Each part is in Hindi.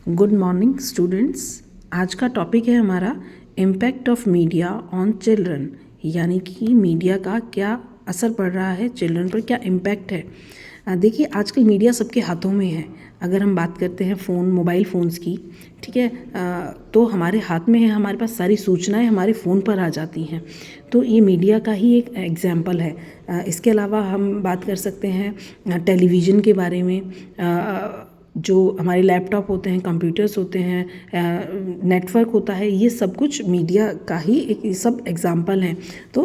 Good morning students. आज का टॉपिक है हमारा impact of media on children, यानी कि मीडिया का क्या असर पड़ रहा है चिल्ड्रन पर, क्या इम्पैक्ट है। देखिए, आजकल मीडिया सबके हाथों में है। अगर हम बात करते हैं मोबाइल फ़ोन्स की, ठीक है, तो हमारे हाथ में है, हमारे पास सारी सूचनाएं हमारे फ़ोन पर आ जाती हैं। तो ये मीडिया का ही एक एग्जाम्पल है। इसके अलावा हम बात कर सकते हैं टेलीविज़न के बारे में। जो हमारे लैपटॉप होते हैं, कंप्यूटर्स होते हैं, नेटवर्क होता है, ये सब कुछ मीडिया का ही एक सब एग्जाम्पल हैं। तो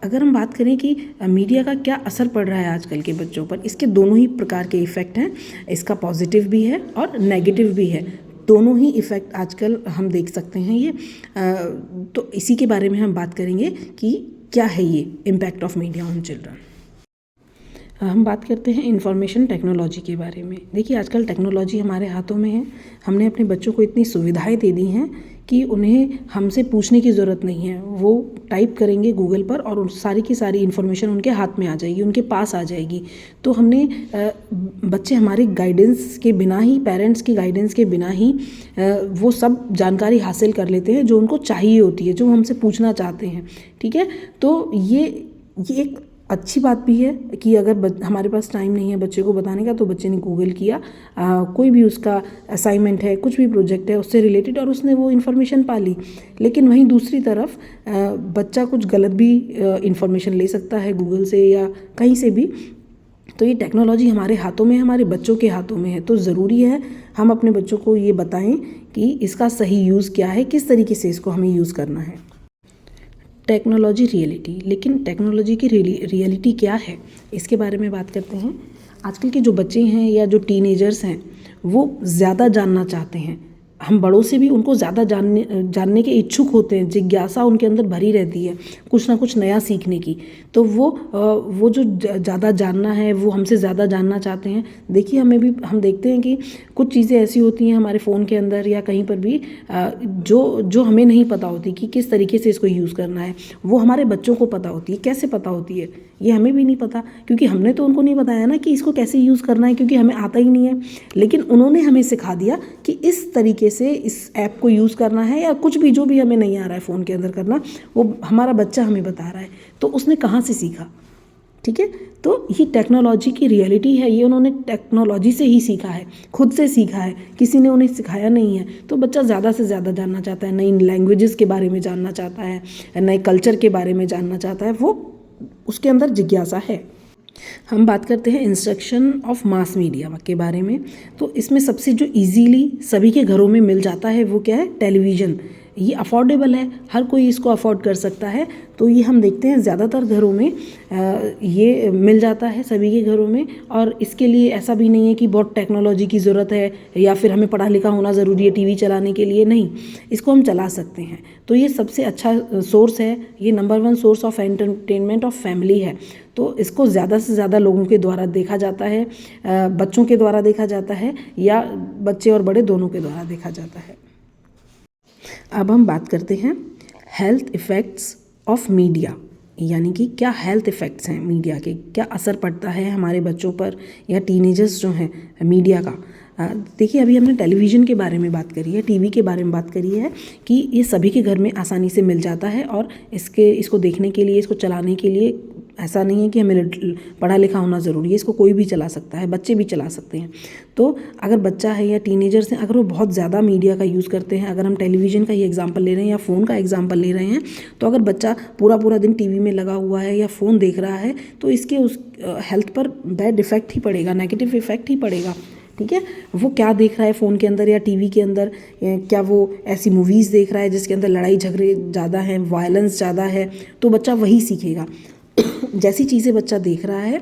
अगर हम बात करें कि मीडिया का क्या असर पड़ रहा है आजकल के बच्चों पर, इसके दोनों ही प्रकार के इफ़ेक्ट हैं। इसका पॉजिटिव भी है और नेगेटिव भी है। दोनों ही इफ़ेक्ट आजकल हम देख सकते हैं ये। तो इसी के बारे में हम बात करेंगे कि क्या है ये impact of media on children. हम बात करते हैं इंफॉर्मेशन टेक्नोलॉजी के बारे में। देखिए, आजकल टेक्नोलॉजी हमारे हाथों में है। हमने अपने बच्चों को इतनी सुविधाएं दे दी हैं कि उन्हें हमसे पूछने की ज़रूरत नहीं है। वो टाइप करेंगे गूगल पर और सारी की सारी इन्फॉर्मेशन उनके हाथ में आ जाएगी, उनके पास आ जाएगी। तो हमने बच्चे हमारे गाइडेंस के बिना ही, पेरेंट्स की गाइडेंस के बिना ही वो सब जानकारी हासिल कर लेते हैं जो उनको चाहिए होती है, जो हमसे पूछना चाहते हैं। ठीक है, तो ये एक अच्छी बात भी है कि अगर हमारे पास टाइम नहीं है बच्चे को बताने का, तो बच्चे ने गूगल किया, कोई भी उसका असाइनमेंट है, कुछ भी प्रोजेक्ट है उससे रिलेटेड, और उसने वो इन्फॉर्मेशन पा ली। लेकिन वहीं दूसरी तरफ बच्चा कुछ गलत भी इन्फॉर्मेशन ले सकता है गूगल से या कहीं से भी। तो ये टेक्नोलॉजी हमारे हाथों में है, हमारे बच्चों के हाथों में है। तो ज़रूरी है हम अपने बच्चों को ये बताएं कि इसका सही यूज़ क्या है, किस तरीके से इसको हमें यूज़ करना है। टेक्नोलॉजी रियलिटी, लेकिन टेक्नोलॉजी की रियलिटी क्या है, इसके बारे में बात करते हैं। आजकल के जो बच्चे हैं या जो टीनेजर्स हैं, वो ज़्यादा जानना चाहते हैं। हम बड़ों से भी उनको ज़्यादा जानने के इच्छुक होते हैं। जिज्ञासा उनके अंदर भरी रहती है, कुछ ना कुछ नया सीखने की। तो वो जो ज़्यादा जानना है, वो हमसे ज़्यादा जानना चाहते हैं। देखिए, हम देखते हैं कि कुछ चीज़ें ऐसी होती हैं हमारे फ़ोन के अंदर या कहीं पर भी, जो हमें नहीं पता होती कि किस तरीके से इसको यूज़ करना है। वो हमारे बच्चों को पता होती है। कैसे पता होती है ये हमें भी नहीं पता, क्योंकि हमने तो उनको नहीं बताया ना कि इसको कैसे यूज़ करना है, क्योंकि हमें आता ही नहीं है। लेकिन उन्होंने हमें सिखा दिया कि इस तरीके से इस ऐप को यूज़ करना है, या कुछ भी जो भी हमें नहीं आ रहा है फ़ोन के अंदर करना, वो हमारा बच्चा हमें बता रहा है। तो उसने कहाँ से सीखा? ठीक है, तो ये टेक्नोलॉजी की रियलिटी है। ये उन्होंने टेक्नोलॉजी से ही सीखा है, खुद से सीखा है, किसी ने उन्हें सिखाया नहीं है। तो बच्चा ज़्यादा से ज़्यादा जानना चाहता है, नई लैंग्वेजेस के बारे में जानना चाहता है, नए कल्चर के बारे में जानना चाहता है। वो उसके अंदर जिज्ञासा है। हम बात करते हैं इंस्ट्रक्शन ऑफ मास मीडिया के बारे में। तो इसमें सबसे जो इजीली सभी के घरों में मिल जाता है वो क्या है? टेलीविज़न। ये अफोर्डेबल है, हर कोई इसको अफोर्ड कर सकता है। तो ये हम देखते हैं ज़्यादातर घरों में ये मिल जाता है सभी के घरों में। और इसके लिए ऐसा भी नहीं है कि बहुत टेक्नोलॉजी की ज़रूरत है या फिर हमें पढ़ा लिखा होना ज़रूरी है टीवी चलाने के लिए। नहीं, इसको हम चला सकते हैं। तो ये सबसे अच्छा सोर्स है। ये number 1 source of entertainment of family है। तो इसको ज़्यादा से ज़्यादा लोगों के द्वारा देखा जाता है, बच्चों के द्वारा देखा जाता है, या बच्चे और बड़े दोनों के द्वारा देखा जाता है। अब हम बात करते हैं हेल्थ इफ़ेक्ट्स ऑफ मीडिया, यानी कि क्या हेल्थ इफ़ेक्ट्स हैं मीडिया के, क्या असर पड़ता है हमारे बच्चों पर या टीनेजर्स जो हैं मीडिया का। देखिए, अभी हमने टेलीविज़न के बारे में बात करी है, टीवी के बारे में बात करी है कि ये सभी के घर में आसानी से मिल जाता है। और इसको देखने के लिए, इसको चलाने के लिए ऐसा नहीं है कि हमें पढ़ा लिखा होना ज़रूरी है। इसको कोई भी चला सकता है, बच्चे भी चला सकते हैं। तो अगर बच्चा है या टीनेजर्स हैं, अगर वो बहुत ज़्यादा मीडिया का यूज़ करते हैं, अगर हम टेलीविज़न का ही एग्जांपल ले रहे हैं या फ़ोन का एग्जांपल ले रहे हैं, तो अगर बच्चा पूरा दिन टीवी में लगा हुआ है या फ़ोन देख रहा है, तो इसके उस हेल्थ पर बैड इफ़ेक्ट ही पड़ेगा, नेगेटिव इफ़ेक्ट ही पड़ेगा। ठीक है, वो क्या देख रहा है फ़ोन के अंदर या टीवी के अंदर? क्या वो ऐसी मूवीज़ देख रहा है जिसके अंदर लड़ाई झगड़े ज़्यादा हैं, वायलेंस ज़्यादा है? तो बच्चा वही सीखेगा। जैसी चीज़ें बच्चा देख रहा है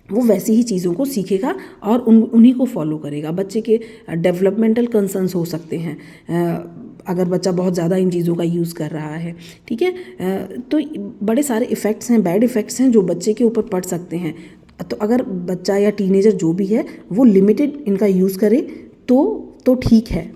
वो वैसी ही चीज़ों को सीखेगा और उन्हीं को फॉलो करेगा। बच्चे के डेवलपमेंटल कंसर्न्स हो सकते हैं अगर बच्चा बहुत ज़्यादा इन चीज़ों का यूज़ कर रहा है। ठीक है, तो बड़े सारे इफ़ेक्ट्स हैं, बैड इफ़ेक्ट्स हैं जो बच्चे के ऊपर पड़ सकते हैं। तो अगर बच्चा या टीनेजर जो भी है वो लिमिटेड इनका यूज़ करे तो ठीक है।